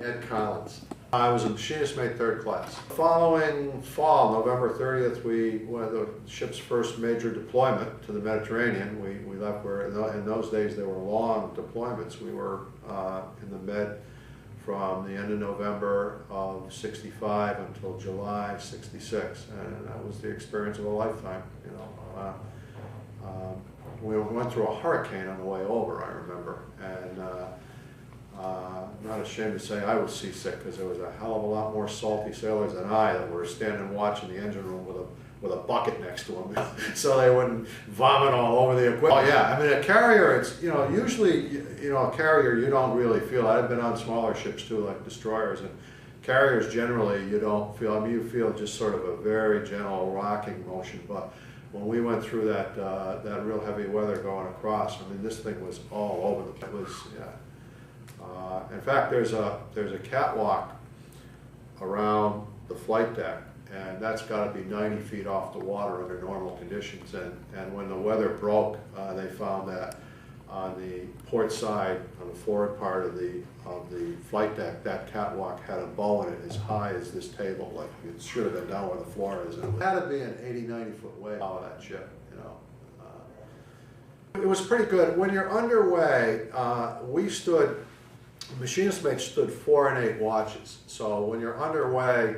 Ed Collins. I was a machinist mate third class. Following fall, November 30th, the ship's first major deployment to the Mediterranean. We left where in those days there were long deployments. We were in the Med from the end of November of '65 until July '66, and that was the experience of a lifetime. We went through a hurricane on the way over, I remember, and I'm not ashamed to say I was seasick because there was a hell of a lot more salty sailors than I that were standing watching the engine room with a bucket next to them so they wouldn't vomit all over the equipment. Oh yeah, I mean a carrier, it's, usually, a carrier you don't really feel. I've been on smaller ships too, like destroyers, and carriers generally you don't feel, I mean you feel just sort of a very gentle rocking motion, but when we went through that real heavy weather going across, I mean this thing was all over the place. It was, yeah. In fact, there's a catwalk around the flight deck, and that's got to be 90 feet off the water under normal conditions. And when the weather broke, they found that on the port side, on the forward part of the flight deck, that catwalk had a bow in it as high as this table. Like it should have been down where the floor is. And it had to be an 80, 90 foot wave out of that ship. It was pretty good. When you're underway, machinist mates stood 4 and 8 watches. So when you're underway,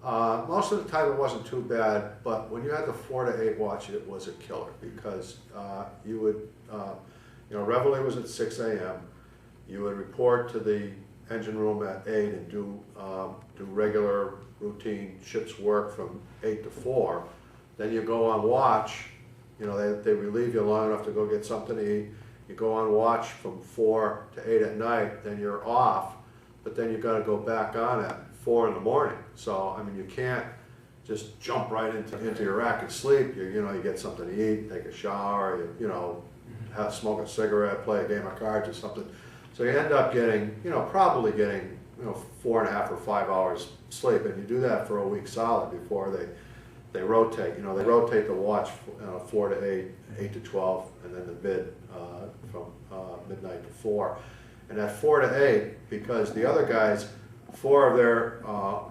most of the time it wasn't too bad, but when you had the 4 to 8 watch, it was a killer because you would, reveille was at 6 a.m. You would report to the engine room at 8 and do regular routine ship's work from 8 to 4. Then you go on watch. They relieve you long enough to go get something to eat. You go on watch from 4 to 8 at night, then you're off, but then you've got to go back on at 4 in the morning. So, I mean, you can't just jump right into your rack and sleep. You get something to eat, take a shower, smoke a cigarette, play a game of cards or something. So you end up getting, probably getting, 4.5 or 5 hours sleep, and you do that for a week solid before they rotate. They rotate the watch 4 to 8, 8 to 12, and then the bid from midnight to 4. And at 4 to 8, because the other guys, 4 of their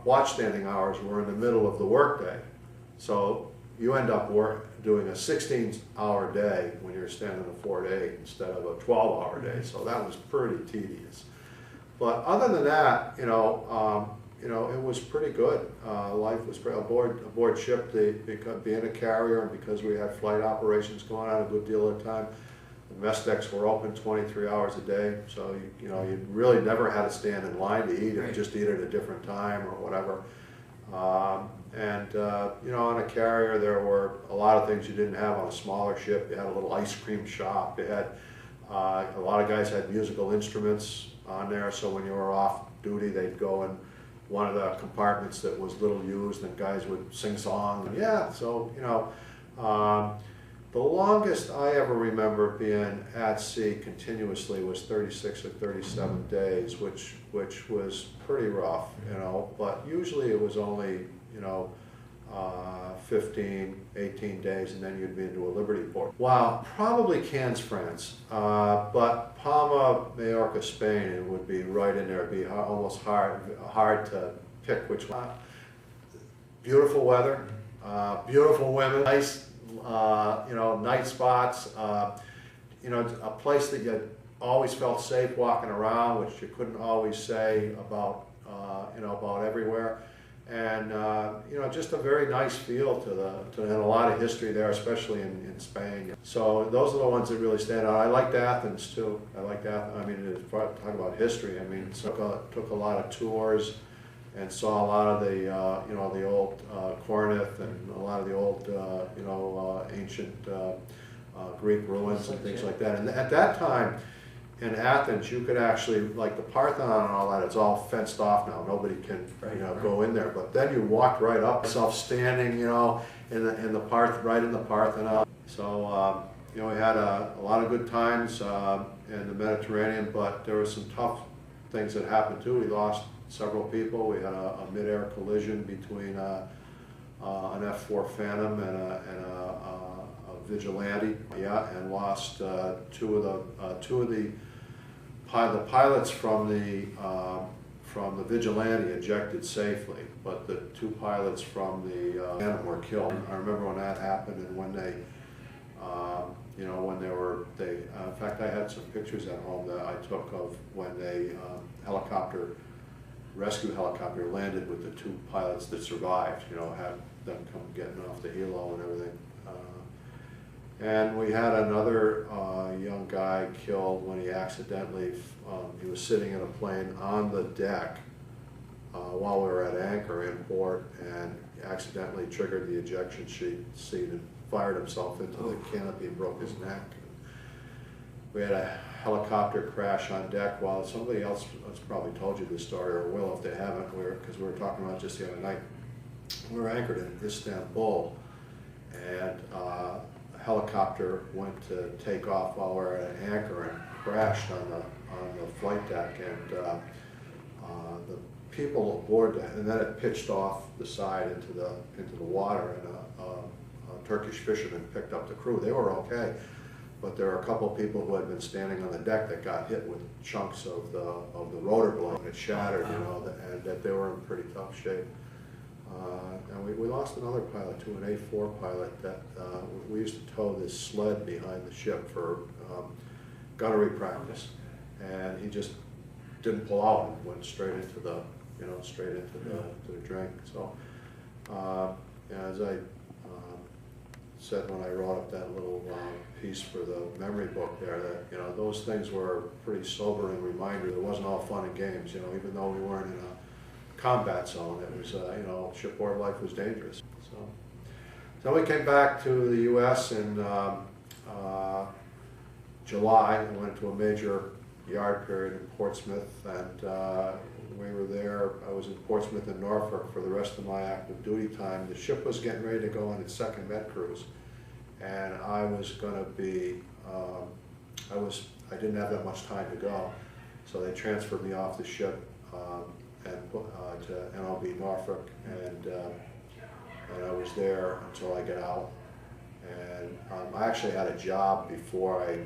watch standing hours were in the middle of the workday, so you end up doing a 16-hour day when you're standing a 4 to 8 instead of a 12-hour day. So that was pretty tedious. But other than that, it was pretty good. Life was pretty, aboard ship, because being a carrier and because we had flight operations going on a good deal of the time, the mess decks were open 23 hours a day. So you really never had to stand in line to eat and just eat at a different time or whatever. On a carrier there were a lot of things you didn't have on a smaller ship. You had a little ice cream shop. You had a lot of guys had musical instruments on there. So when you were off duty, they'd go in one of the compartments that was little used, and guys would sing songs. Yeah, so the longest I ever remember being at sea continuously was 36 or 37 days, which was pretty rough, But usually it was only 15, 18 days, and then you'd be into a Liberty port. Wow, probably Cannes, France, but Palma, Majorca, Spain, it would be right in there. It'd be almost hard to pick which one. Beautiful weather, beautiful women, nice, night spots. A place that you always felt safe walking around, which you couldn't always say about everywhere. And just a very nice feel and a lot of history there, especially in Spain. So those are the ones that really stand out. I liked Athens too. I liked Athens. I mean, talk about history. I mean, took a lot of tours and saw a lot of the old Corinth and a lot of the old ancient Greek ruins and things like that. And at that time, in Athens, you could actually, like the Parthenon and all that, it's all fenced off now. Nobody can, go in there. But then you walked right up, yourself standing, in the Parthenon. So, we had a lot of good times in the Mediterranean, but there were some tough things that happened too. We lost several people. We had a mid-air collision between an F-4 Phantom and a Vigilante, and lost two of the pilots from from the Vigilante ejected safely, but the 2 pilots from the USNM were killed. I remember when that happened, and when they, you know, when in fact, I had some pictures at home that I took of when they rescue helicopter landed with the 2 pilots that survived, you know, had them come getting off the helo and everything. And we had another young guy killed when he accidentally, he was sitting in a plane on the deck while we were at anchor in port, and accidentally triggered the ejection seat and fired himself into the canopy and broke his neck. We had a helicopter crash on deck while somebody else has probably told you this story, or will if they haven't, because we were talking about just the other night. We were anchored in Istanbul, and a helicopter went to take off while we were at anchor and crashed on the flight deck, and the people aboard that, and then it pitched off the side into the water, and a Turkish fisherman picked up the crew. They were okay, but there were a couple of people who had been standing on the deck that got hit with chunks of the rotor blade. It shattered, you know, and that they were in pretty tough shape. And we lost another pilot too, an A4 pilot that we used to tow this sled behind the ship for gunnery practice, and he just didn't pull out and went straight into the, you know, to the drink. So, as I said when I wrote up that little piece for the memory book there, that, you know, those things were a pretty sobering reminder. It wasn't all fun and games, you know, even though we weren't in a combat zone. It was, you know, shipboard life was dangerous. So we came back to the U.S. in July and went to a major yard period in Portsmouth, and we were there. I was in Portsmouth and Norfolk for the rest of my active duty time. The ship was getting ready to go on its second Met cruise, and I was going to be, I didn't have that much time to go, so they transferred me off the ship and put to NLB Norfolk, and I was there until I got out. And I actually had a job before I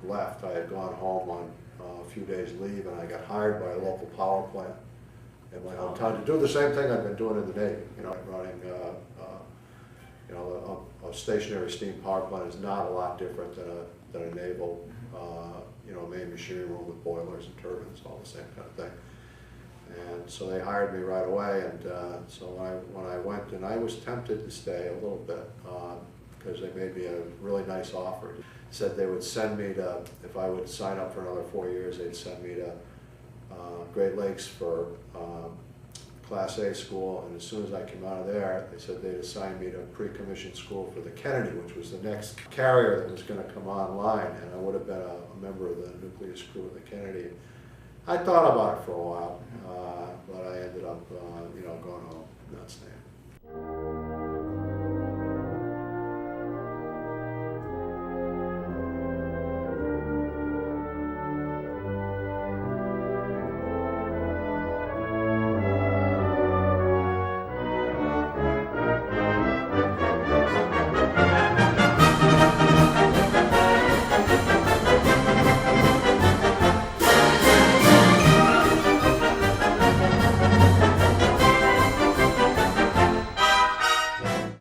left. I had gone home on a few days leave, and I got hired by a local power plant in my hometown to do the same thing I'd been doing in the Navy. You know, running, you know, a stationary steam power plant is not a lot different than a naval, you know, main machinery room with boilers and turbines, all the same kind of thing. And so they hired me right away, and so when I went, and I was tempted to stay a little bit because they made me a really nice offer. Said they would send me to, if I would sign up for another 4 years, they'd send me to Great Lakes for Class A school, and as soon as I came out of there, they said they'd assign me to pre-commissioned school for the Kennedy, which was the next carrier that was going to come online, and I would have been a member of the nucleus crew of the Kennedy. I thought about it for a while, but I ended up, you know, going home, not staying.